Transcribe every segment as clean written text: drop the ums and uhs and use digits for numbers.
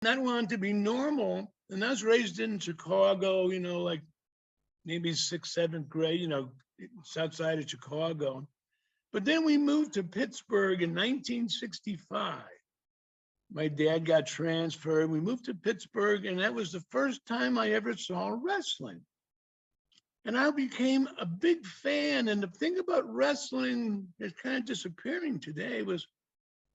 I wanted to be normal. And I was raised in Chicago, like maybe 6th, 7th grade, it's outside of Chicago. But then we moved to Pittsburgh in 1965. My dad got transferred. We moved to Pittsburgh, and that was the first time I ever saw wrestling. And I became a big fan. And the thing about wrestling that's kind of disappearing today was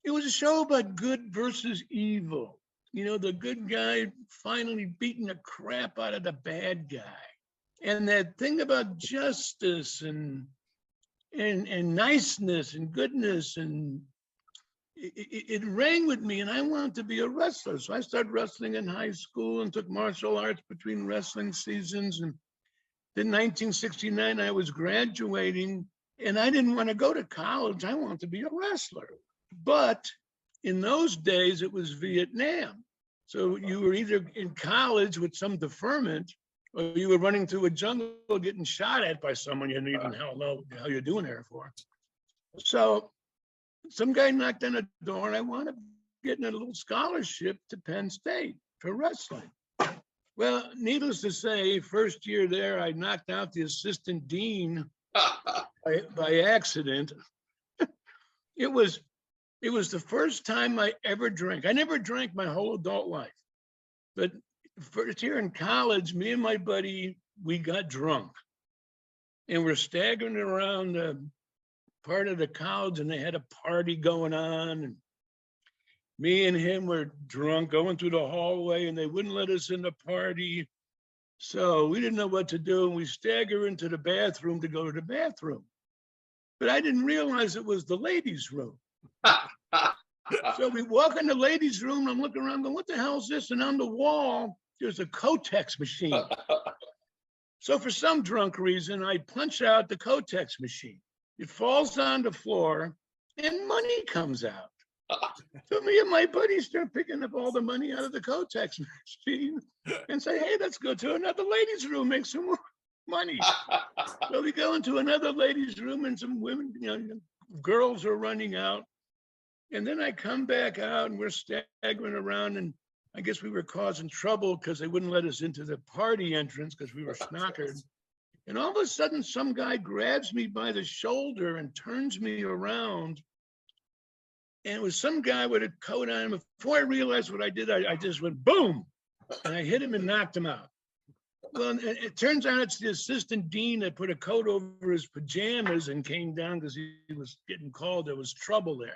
it was a show about good versus evil. The good guy finally beating the crap out of the bad guy. And that thing about justice and niceness and goodness, and it rang with me, and I wanted to be a wrestler. So I started wrestling in high school and took martial arts between wrestling seasons. And then 1969, I was graduating, and I didn't want to go to college. I wanted to be a wrestler. But in those days, it was Vietnam. So you were either in college with some deferment, or you were running through a jungle getting shot at by someone you didn't even know the hell you're doing there for. So some guy knocked on the door, and I wound up getting a little scholarship to Penn State for wrestling. Well, needless to say, first year there, I knocked out the assistant dean by accident. It was the first time I ever drank. I never drank my whole adult life. But first year in college, me and my buddy, we got drunk. And we're staggering around the part of the college, and they had a party going on. And me and him were drunk going through the hallway, and they wouldn't let us in the party. So we didn't know what to do. And we stagger into the bathroom to go to the bathroom. But I didn't realize it was the ladies' room. So we walk in the ladies' room, and I'm looking around going, what the hell is this? And on the wall, there's a Kotex machine. So for some drunk reason, I punch out the Kotex machine. It falls on the floor, and money comes out. So me and my buddies start picking up all the money out of the Kotex machine and say, hey, let's go to another ladies' room, make some more money. So we go into another ladies' room, and some women, girls are running out. And then I come back out, and we're staggering around, and I guess we were causing trouble because they wouldn't let us into the party entrance because we were snockered. And all of a sudden, some guy grabs me by the shoulder and turns me around. And it was some guy with a coat on him. Before I realized what I did, I just went boom, and I hit him and knocked him out. Well, it turns out it's the assistant dean that put a coat over his pajamas and came down because he was getting called. There was trouble there.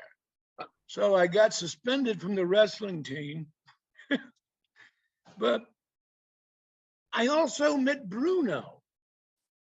So I got suspended from the wrestling team. But I also met Bruno.